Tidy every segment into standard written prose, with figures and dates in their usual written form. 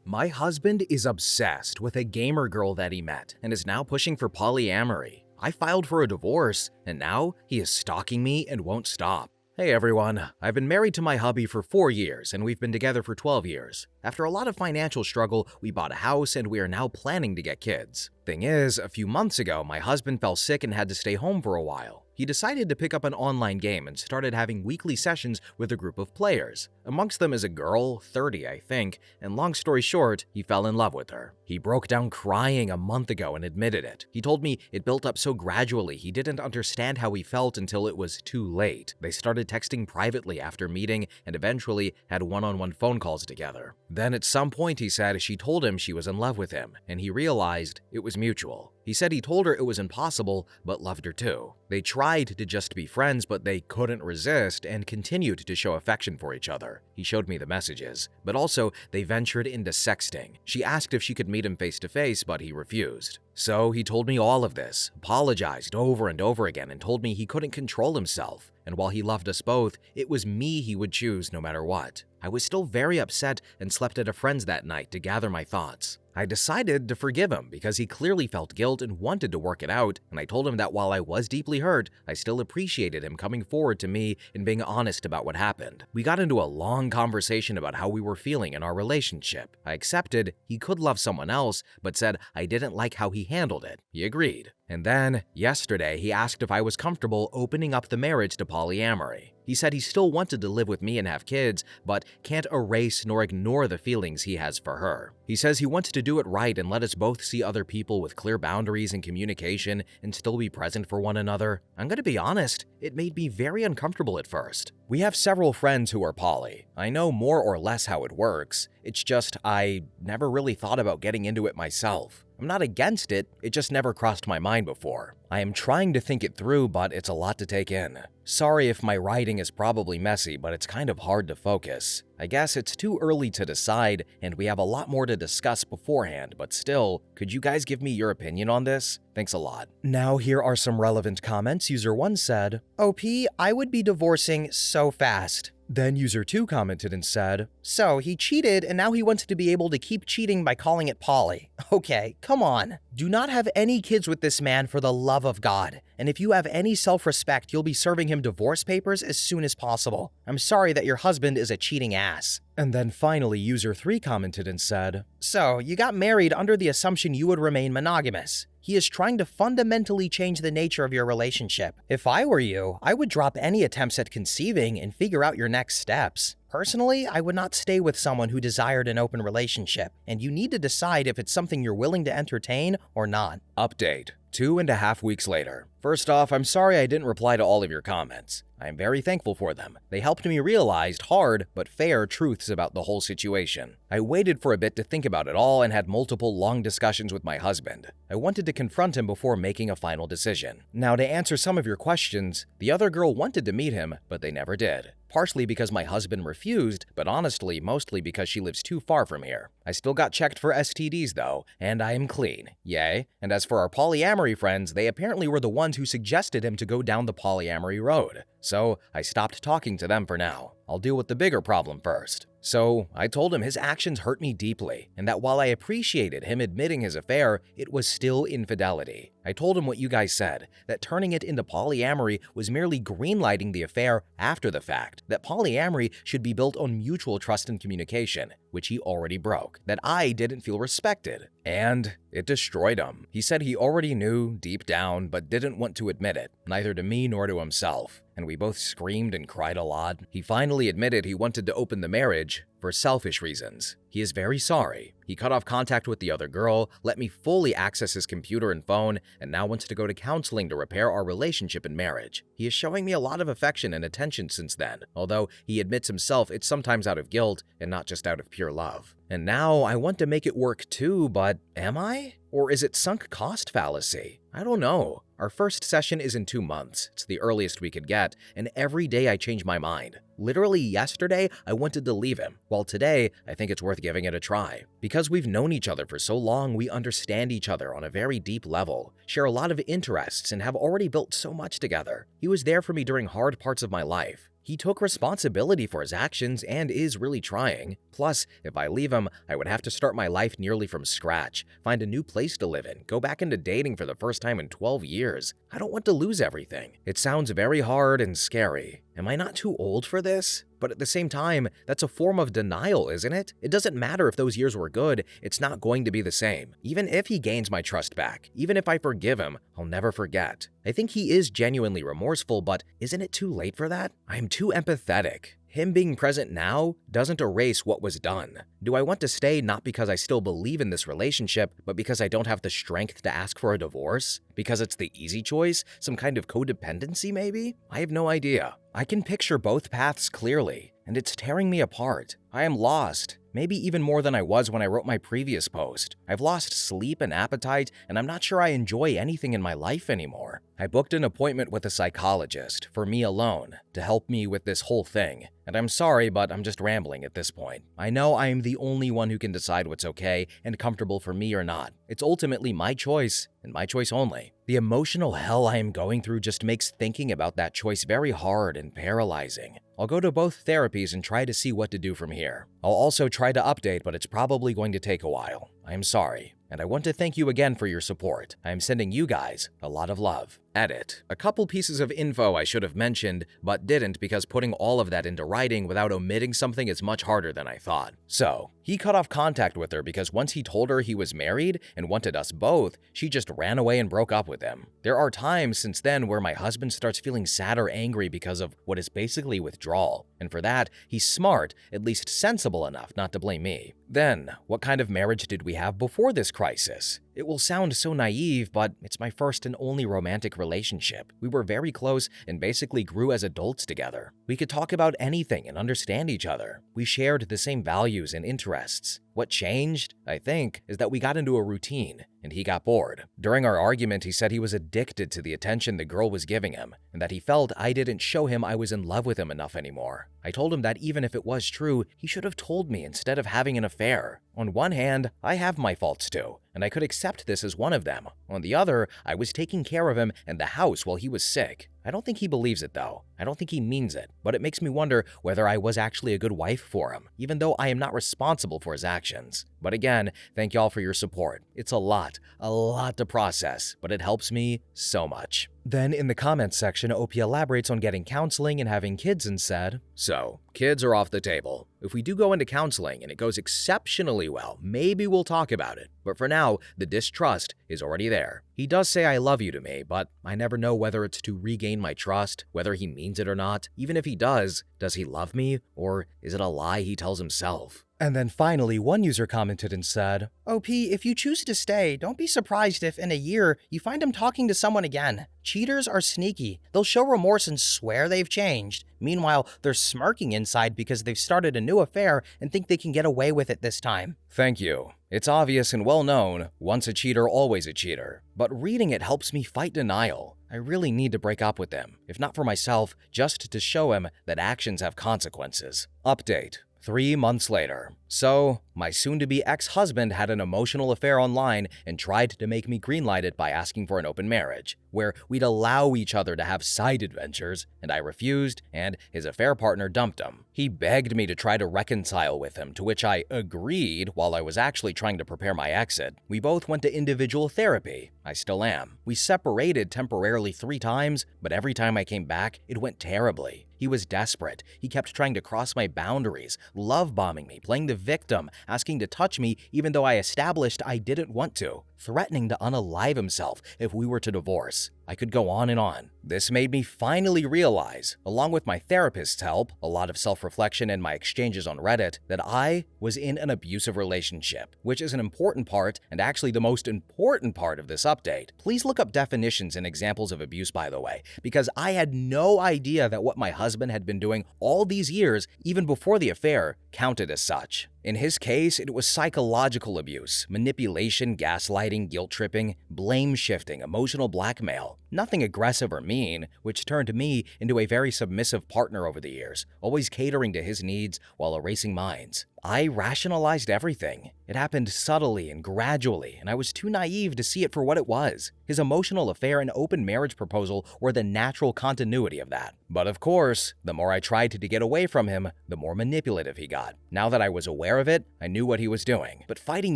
My husband is obsessed with a gamer girl that he met and is now pushing for polyamory. I filed for a divorce, and now he is stalking me and won't stop. Hey everyone, I've been married to my hubby for 4 years and we've been together for 12 years. After a lot of financial struggle, we bought a house and we are now planning to get kids. Thing is, a few months ago, my husband fell sick and had to stay home for a while. He decided to pick up an online game and started having weekly sessions with a group of players. Amongst them is a girl, 30 I think, and long story short, he fell in love with her. He broke down crying a month ago and admitted it. He told me it built up so gradually he didn't understand how he felt until it was too late. They started texting privately after meeting and eventually had one-on-one phone calls together. Then at some point he said she told him she was in love with him, and he realized it was mutual. He said he told her it was impossible, but loved her too. They tried to just be friends, but they couldn't resist and continued to show affection for each other. He showed me the messages, but also they ventured into sexting. She asked if she could meet him face to face, but he refused. So he told me all of this, apologized over and over again, and told me he couldn't control himself. And while he loved us both, it was me he would choose no matter what. I was still very upset and slept at a friend's that night to gather my thoughts. I decided to forgive him because he clearly felt guilt and wanted to work it out, and I told him that while I was deeply hurt, I still appreciated him coming forward to me and being honest about what happened. We got into a long conversation about how we were feeling in our relationship. I accepted he could love someone else, but said I didn't like how he handled it. He agreed. And then, yesterday, he asked if I was comfortable opening up the marriage to polyamory. He said he still wanted to live with me and have kids, but can't erase nor ignore the feelings he has for her. He says he wants to do it right and let us both see other people with clear boundaries and communication and still be present for one another. I'm gonna be honest, it made me very uncomfortable at first. We have several friends who are poly. I know more or less how it works. It's just I never really thought about getting into it myself. I'm not against it, it just never crossed my mind before. I am trying to think it through, but it's a lot to take in. Sorry if my writing is probably messy, but it's kind of hard to focus. I guess it's too early to decide, and we have a lot more to discuss beforehand, but still, could you guys give me your opinion on this? Thanks a lot. Now here are some relevant comments. User 1 said, OP, I would be divorcing so fast. Then user 2 commented and said, so he cheated and now he wants to be able to keep cheating by calling it poly. Okay, come on. Do not have any kids with this man for the love of God. And if you have any self-respect, you'll be serving him divorce papers as soon as possible. I'm sorry that your husband is a cheating ass. And then finally, user 3 commented and said, so you got married under the assumption you would remain monogamous. He is trying to fundamentally change the nature of your relationship. If I were you, I would drop any attempts at conceiving and figure out your next steps. Personally, I would not stay with someone who desired an open relationship, and you need to decide if it's something you're willing to entertain or not. Update. 2.5 weeks later. First off, I'm sorry I didn't reply to all of your comments. I am very thankful for them. They helped me realize hard but fair truths about the whole situation. I waited for a bit to think about it all and had multiple long discussions with my husband. I wanted to confront him before making a final decision. Now, to answer some of your questions, the other girl wanted to meet him, but they never did. Partially because my husband refused, but honestly, mostly because she lives too far from here. I still got checked for STDs though, and I am clean. Yay. And as for our polyamory friends, they apparently were the ones who suggested him to go down the polyamory road. So I stopped talking to them for now. I'll deal with the bigger problem first. So I told him his actions hurt me deeply, and that while I appreciated him admitting his affair, it was still infidelity. I told him what you guys said, that turning it into polyamory was merely greenlighting the affair after the fact, that polyamory should be built on mutual trust and communication, which he already broke, that I didn't feel respected, and it destroyed him. He said he already knew deep down, but didn't want to admit it, neither to me nor to himself, and we both screamed and cried a lot. He finally admitted he wanted to open the marriage for selfish reasons. He is very sorry. He cut off contact with the other girl, let me fully access his computer and phone, and now wants to go to counseling to repair our relationship and marriage. He is showing me a lot of affection and attention since then, although he admits himself it's sometimes out of guilt and not just out of pure love. And now I want to make it work too, but am I? Or is it sunk cost fallacy? I don't know. Our first session is in 2 months. It's the earliest we could get, and every day I change my mind. Literally yesterday, I wanted to leave him, while today, I think it's worth giving it a try. Because we've known each other for so long, we understand each other on a very deep level, share a lot of interests, and have already built so much together. He was there for me during hard parts of my life. He took responsibility for his actions and is really trying. Plus, if I leave him, I would have to start my life nearly from scratch, find a new place to live in, go back into dating for the first time in 12 years. I don't want to lose everything. It sounds very hard and scary. Am I not too old for this? But at the same time, that's a form of denial, isn't it? It doesn't matter if those years were good, it's not going to be the same. Even if he gains my trust back, even if I forgive him, I'll never forget. I think he is genuinely remorseful, but isn't it too late for that? I am too empathetic. Him being present now doesn't erase what was done. Do I want to stay not because I still believe in this relationship, but because I don't have the strength to ask for a divorce? Because it's the easy choice? Some kind of codependency, maybe? I have no idea. I can picture both paths clearly, and it's tearing me apart. I am lost. Maybe even more than I was when I wrote my previous post. I've lost sleep and appetite, and I'm not sure I enjoy anything in my life anymore. I booked an appointment with a psychologist, for me alone, to help me with this whole thing. And I'm sorry, but I'm just rambling at this point. I know I am the only one who can decide what's okay and comfortable for me or not. It's ultimately my choice, and my choice only. The emotional hell I am going through just makes thinking about that choice very hard and paralyzing. I'll go to both therapies and try to see what to do from here. I'll also try to update, but it's probably going to take a while. I am sorry. And I want to thank you again for your support. I am sending you guys a lot of love. Edit. A couple pieces of info I should have mentioned, but didn't because putting all of that into writing without omitting something is much harder than I thought. So, he cut off contact with her because once he told her he was married and wanted us both, she just ran away and broke up with him. There are times since then where my husband starts feeling sad or angry because of what is basically withdrawal. And for that, he's smart, at least sensible enough not to blame me. Then, what kind of marriage did we have before this crisis? It will sound so naive, but it's my first and only romantic relationship. We were very close and basically grew as adults together. We could talk about anything and understand each other. We shared the same values and interests. What changed, I think, is that we got into a routine, and he got bored. During our argument, he said he was addicted to the attention the girl was giving him, and that he felt I didn't show him I was in love with him enough anymore. I told him that even if it was true, he should have told me instead of having an affair. On one hand, I have my faults too, and I could accept this as one of them. On the other, I was taking care of him and the house while he was sick. I don't think he believes it though. I don't think he means it, but it makes me wonder whether I was actually a good wife for him, even though I am not responsible for his actions. But again, thank y'all for your support. It's a lot to process, but it helps me so much. Then in the comments section, OP elaborates on getting counseling and having kids and said, "So, kids are off the table. If we do go into counseling and it goes exceptionally well, maybe we'll talk about it. But for now, the distrust is already there. He does say I love you to me, but I never know whether it's to regain my trust, whether he means it or not. Even if he does he love me, or is it a lie he tells himself?" And then finally, one user commented and said, "OP, if you choose to stay, don't be surprised if in a year you find him talking to someone again. Cheaters are sneaky. They'll show remorse and swear they've changed. Meanwhile, they're smirking inside because they've started a new affair and think they can get away with it this time." Thank you. It's obvious and well known, once a cheater, always a cheater. But reading it helps me fight denial. I really need to break up with him, if not for myself, just to show him that actions have consequences. Update. 3 months later. So, my soon-to-be ex-husband had an emotional affair online and tried to make me greenlight it by asking for an open marriage, where we'd allow each other to have side adventures, and I refused, and his affair partner dumped him. He begged me to try to reconcile with him, to which I agreed while I was actually trying to prepare my exit. We both went to individual therapy. I still am. We separated temporarily 3 times, but every time I came back, it went terribly. He was desperate. He kept trying to cross my boundaries, love-bombing me, playing the victim, asking to touch me even though I established I didn't want to, threatening to unalive himself if we were to divorce. I could go on and on. This made me finally realize, along with my therapist's help, a lot of self-reflection, and my exchanges on Reddit, that I was in an abusive relationship, which is an important part, and actually the most important part of this update. Please look up definitions and examples of abuse, by the way, because I had no idea that what my husband had been doing all these years, even before the affair, counted as such. In his case, it was psychological abuse, manipulation, gaslighting, guilt-tripping, blame-shifting, emotional blackmail. Nothing aggressive or mean, which turned me into a very submissive partner over the years, always catering to his needs while erasing mine. I rationalized everything. It happened subtly and gradually, and I was too naive to see it for what it was. His emotional affair and open marriage proposal were the natural continuity of that. But of course, the more I tried to get away from him, the more manipulative he got. Now that I was aware of it, I knew what he was doing. But fighting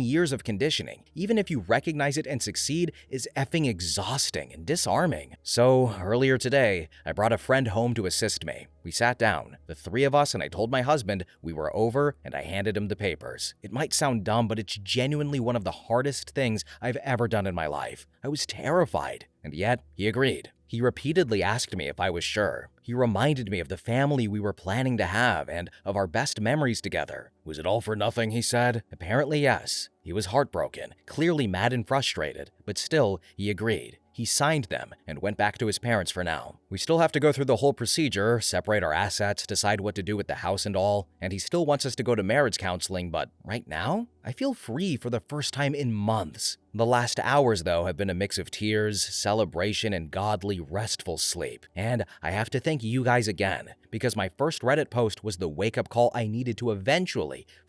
years of conditioning, even if you recognize it and succeed, is effing exhausting and disarming. So, earlier today, I brought a friend home to assist me. We sat down, the three of us, and I told my husband we were over and I handed him the papers. It might sound dumb, but it's genuinely one of the hardest things I've ever done in my life. I was terrified, and yet he agreed. He repeatedly asked me if I was sure. He reminded me of the family we were planning to have and of our best memories together. Was it all for nothing, he said? Apparently, yes. He was heartbroken, clearly mad and frustrated, but still, he agreed. He signed them and went back to his parents for now. We still have to go through the whole procedure, separate our assets, decide what to do with the house and all, and he still wants us to go to marriage counseling, but right now, I feel free for the first time in months. The last hours, though, have been a mix of tears, celebration, and godly, restful sleep. And I have to thank you guys again, because my first Reddit post was the wake-up call I needed to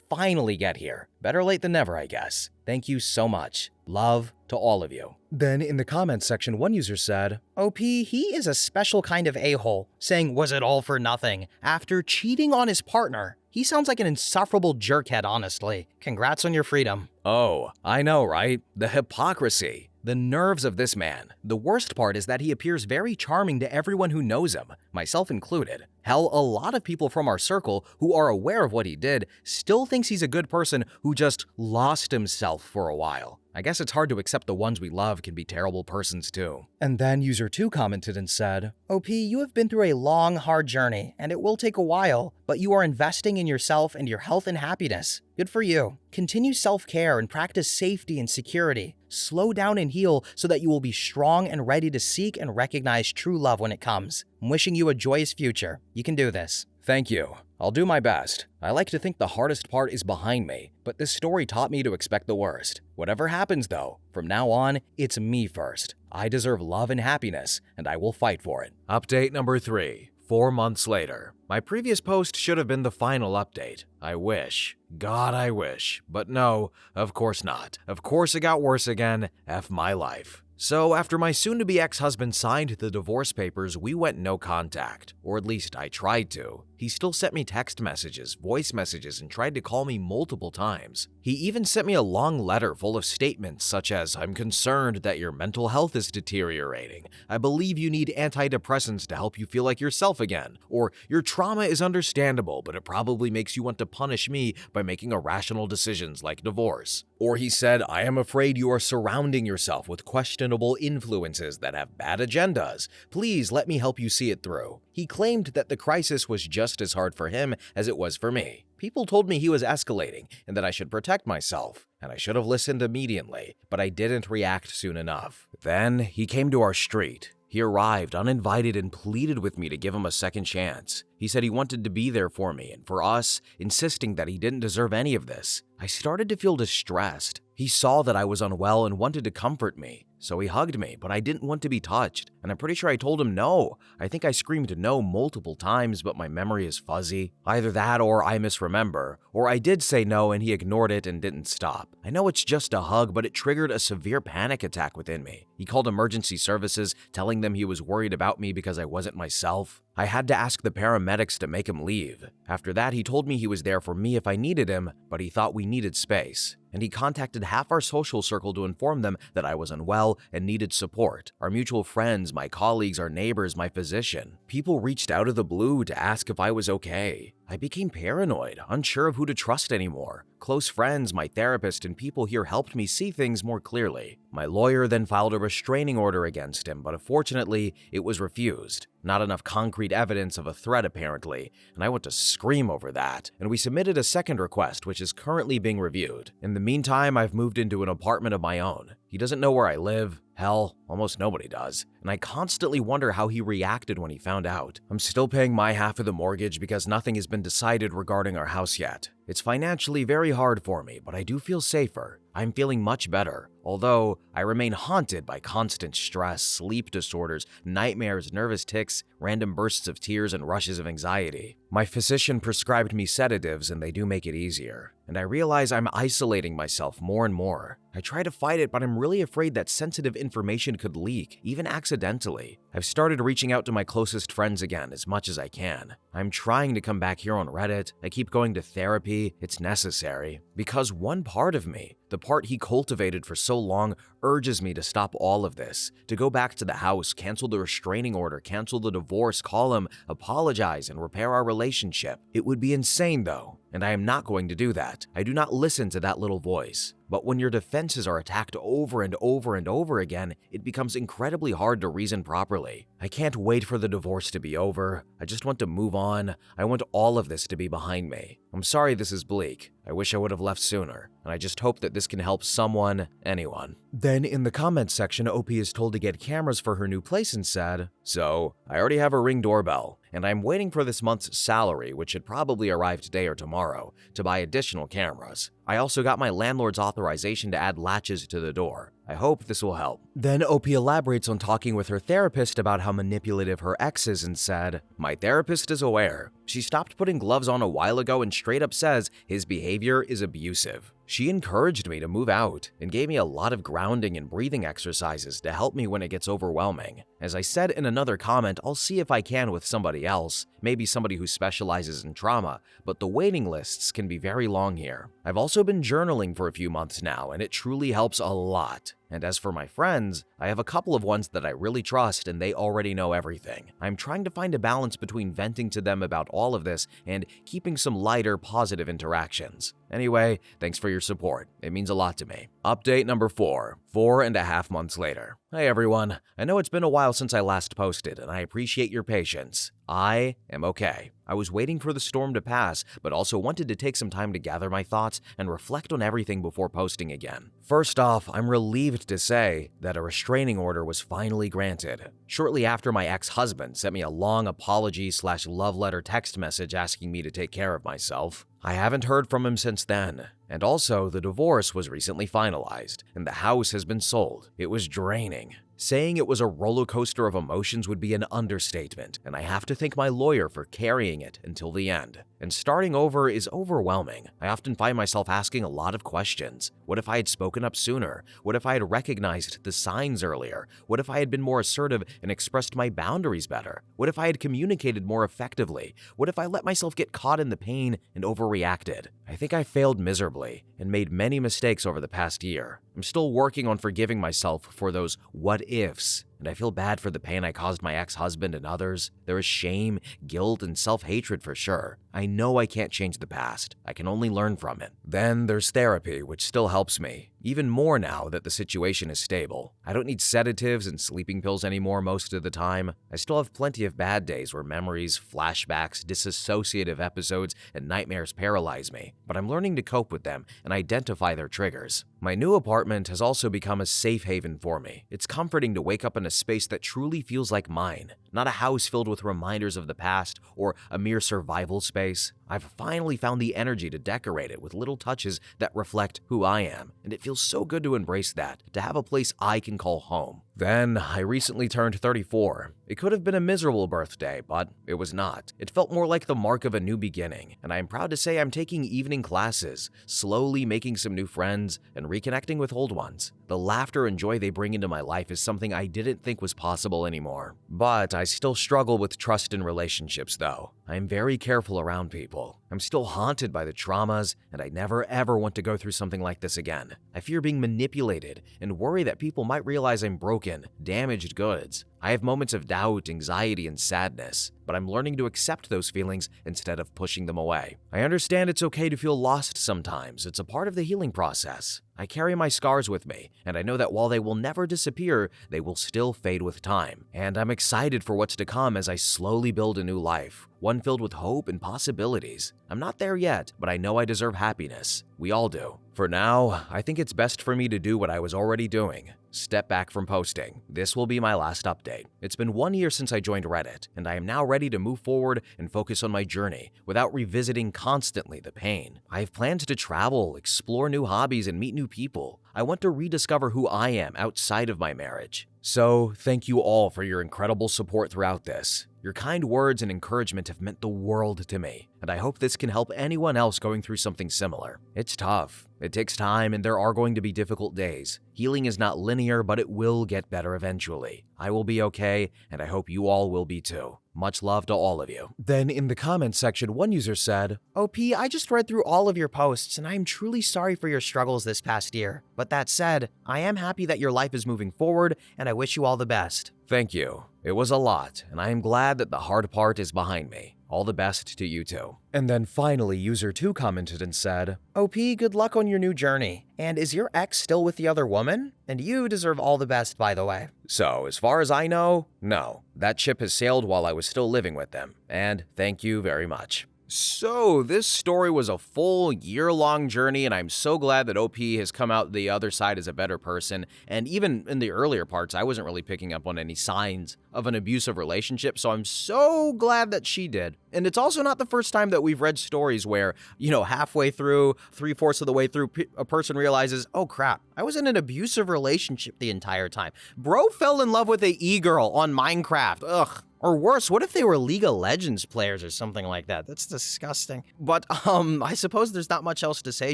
finally get here. Better late than never, I guess. Thank you so much. Love to all of you. Then in the comments section, one user said, OP, he is a special kind of a-hole, saying, was it all for nothing? After cheating on his partner. He sounds like an insufferable jerkhead, honestly. Congrats on your freedom. Oh, I know, right? The hypocrisy. The nerves of this man. The worst part is that he appears very charming to everyone who knows him, myself included. Hell, a lot of people from our circle who are aware of what he did still thinks he's a good person who just lost himself for a while. I guess it's hard to accept the ones we love can be terrible persons too. And then user 2 commented and said, OP, you have been through a long, hard journey, and it will take a while, but you are investing in yourself and your health and happiness. Good for you. Continue self-care and practice safety and security. Slow down and heal so that you will be strong and ready to seek and recognize true love when it comes. I'm wishing you a joyous future. You can do this. Thank you. I'll do my best. I like to think the hardest part is behind me, but this story taught me to expect the worst. Whatever happens though, from now on, it's me first. I deserve love and happiness, and I will fight for it. Update number 3. 4 months later. My previous post should have been the final update. I wish. God, I wish. But no, of course not. Of course it got worse again. F my life. So after my soon-to-be ex-husband signed the divorce papers, we went no contact. Or at least I tried to. He still sent me text messages, voice messages, and tried to call me multiple times. He even sent me a long letter full of statements such as, I'm concerned that your mental health is deteriorating. I believe you need antidepressants to help you feel like yourself again. Or, your trauma is understandable, but it probably makes you want to punish me by making irrational decisions like divorce. Or he said, I am afraid you are surrounding yourself with questionable influences that have bad agendas. Please let me help you see it through. He claimed that the crisis was just as hard for him as it was for me. People told me he was escalating and that I should protect myself, and I should have listened immediately, but I didn't react soon enough. Then he came to our street. He arrived uninvited and pleaded with me to give him a second chance. He said he wanted to be there for me and for us, insisting that he didn't deserve any of this. I started to feel distressed. He saw that I was unwell and wanted to comfort me, so he hugged me, but I didn't want to be touched, and I'm pretty sure I told him no. I think I screamed no multiple times, but my memory is fuzzy. Either that or I misremember, or I did say no and he ignored it and didn't stop. I know it's just a hug, but it triggered a severe panic attack within me. He called emergency services, telling them he was worried about me because I wasn't myself. I had to ask the paramedics to make him leave. After that, he told me he was there for me if I needed him, but he thought we needed space. And he contacted half our social circle to inform them that I was unwell and needed support. Our mutual friends, my colleagues, our neighbors, my physician. People reached out of the blue to ask if I was okay. I became paranoid, unsure of who to trust anymore. Close friends, my therapist, and people here helped me see things more clearly. My lawyer then filed a restraining order against him, but unfortunately, it was refused. Not enough concrete evidence of a threat, apparently, and I went to scream over that. And we submitted a second request, which is currently being reviewed. In the meantime, I've moved into an apartment of my own. He doesn't know where I live. Hell, almost nobody does. And I constantly wonder how he reacted when he found out. I'm still paying my half of the mortgage because nothing has been decided regarding our house yet. It's financially very hard for me, but I do feel safer. I'm feeling much better, although I remain haunted by constant stress, sleep disorders, nightmares, nervous tics, random bursts of tears, and rushes of anxiety. My physician prescribed me sedatives and they do make it easier. and I realize I'm isolating myself more and more. I try to fight it, but I'm really afraid that sensitive information could leak, even accidentally. I've started reaching out to my closest friends again as much as I can. I'm trying to come back here on Reddit. I keep going to therapy. It's necessary. Because one part of me, the part he cultivated for so long, urges me to stop all of this, to go back to the house, cancel the restraining order, cancel the divorce, call him, apologize, and repair our relationship. It would be insane though, and I am not going to do that. I do not listen to that little voice. But when your defenses are attacked over and over and over again, it becomes incredibly hard to reason properly. I can't wait for the divorce to be over. I just want to move on. I want all of this to be behind me. I'm sorry this is bleak. I wish I would have left sooner, and I just hope that this can help someone, anyone. Then in the comments section, OP is told to get cameras for her new place and said, "So, I already have a Ring doorbell, and I'm waiting for this month's salary, which should probably arrive today or tomorrow, to buy additional cameras. I also got my landlord's authorization to add latches to the door. I hope this will help." Then OP elaborates on talking with her therapist about how manipulative her ex is and said, "My therapist is aware. She stopped putting gloves on a while ago and straight up says his behavior is abusive. She encouraged me to move out and gave me a lot of grounding and breathing exercises to help me when it gets overwhelming. As I said in another comment, I'll see if I can with somebody else, maybe somebody who specializes in trauma, but the waiting lists can be very long here. I've also been journaling for a few months now, and it truly helps a lot. And as for my friends, I have a couple of ones that I really trust and they already know everything. I'm trying to find a balance between venting to them about all of this and keeping some lighter, positive interactions. Anyway, thanks for your support. It means a lot to me." Update number 4, 4.5 months later. Hey everyone, I know it's been a while since I last posted, and I appreciate your patience. I am okay. I was waiting for the storm to pass, but also wanted to take some time to gather my thoughts and reflect on everything before posting again. First off, I'm relieved to say that a restraining order was finally granted. Shortly after, my ex-husband sent me a long apology/love letter text message asking me to take care of myself. I haven't heard from him since then. And also, the divorce was recently finalized, and the house has been sold. It was draining. Saying it was a roller coaster of emotions would be an understatement, and I have to thank my lawyer for carrying it until the end. And starting over is overwhelming. I often find myself asking a lot of questions. What if I had spoken up sooner? What if I had recognized the signs earlier? What if I had been more assertive and expressed my boundaries better? What if I had communicated more effectively? What if I let myself get caught in the pain and overreacted? I think I failed miserably and made many mistakes over the past year. I'm still working on forgiving myself for those what-ifs, and I feel bad for the pain I caused my ex-husband and others. There is shame, guilt, and self-hatred for sure. I know I can't change the past. I can only learn from it. Then there's therapy, which still helps me, even more now that the situation is stable. I don't need sedatives and sleeping pills anymore most of the time. I still have plenty of bad days where memories, flashbacks, disassociative episodes, and nightmares paralyze me, but I'm learning to cope with them and identify their triggers. My new apartment has also become a safe haven for me. It's comforting to wake up in a space that truly feels like mine, not a house filled with reminders of the past or a mere survival space. I've finally found the energy to decorate it with little touches that reflect who I am, and it feels so good to embrace that, to have a place I can call home. Then, I recently turned 34. It could have been a miserable birthday, but it was not. It felt more like the mark of a new beginning, and I'm proud to say I'm taking evening classes, slowly making some new friends, and reconnecting with old ones. The laughter and joy they bring into my life is something I didn't think was possible anymore. But I still struggle with trust in relationships, though. I'm very careful around people. I'm still haunted by the traumas, and I never ever want to go through something like this again. I fear being manipulated and worry that people might realize I'm broken, damaged goods. I have moments of doubt, anxiety, and sadness, but I'm learning to accept those feelings instead of pushing them away. I understand it's okay to feel lost sometimes. It's a part of the healing process. I carry my scars with me, and I know that while they will never disappear, they will still fade with time. And I'm excited for what's to come as I slowly build a new life, one filled with hope and possibilities. I'm not there yet, but I know I deserve happiness. We all do. For now, I think it's best for me to do what I was already doing. Step back from posting. This will be my last update. It's been 1 year since I joined Reddit, and I am now ready to move forward and focus on my journey without revisiting constantly the pain. I have plans to travel, explore new hobbies, and meet new people. I want to rediscover who I am outside of my marriage. So, thank you all for your incredible support throughout this. Your kind words and encouragement have meant the world to me, and I hope this can help anyone else going through something similar. It's tough. It takes time, and there are going to be difficult days. Healing is not linear, but it will get better eventually. I will be okay, and I hope you all will be too. Much love to all of you. Then in the comments section, one user said, OP, I just read through all of your posts, and I am truly sorry for your struggles this past year. But that said, I am happy that your life is moving forward, and I wish you all the best. Thank you. It was a lot, and I am glad that the hard part is behind me. All the best to you too. And then finally, user 2 commented and said, OP, good luck on your new journey. And is your ex still with the other woman? And you deserve all the best, by the way. So, as far as I know, no. That ship has sailed while I was still living with them. And thank you very much. So, this story was a full year-long journey, and I'm so glad that OP has come out the other side as a better person. And even in the earlier parts, I wasn't really picking up on any signs of an abusive relationship, so I'm so glad that she did. And it's also not the first time that we've read stories where, halfway through, 3/4 of the way through, a person realizes, oh crap, I was in an abusive relationship the entire time. Bro fell in love with a e-girl on Minecraft. Ugh. Or worse, what if they were League of Legends players or something like that? That's disgusting. But, I suppose there's not much else to say.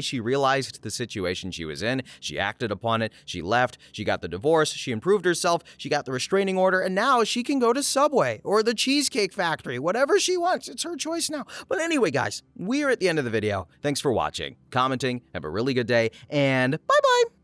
She realized the situation she was in. She acted upon it. She left. She got the divorce. She improved herself. She got the restraining order. And now she can go to Subway or the Cheesecake Factory. Whatever she wants. It's her choice now. But anyway, guys, we are at the end of the video. Thanks for watching, commenting. Have a really good day. And bye-bye.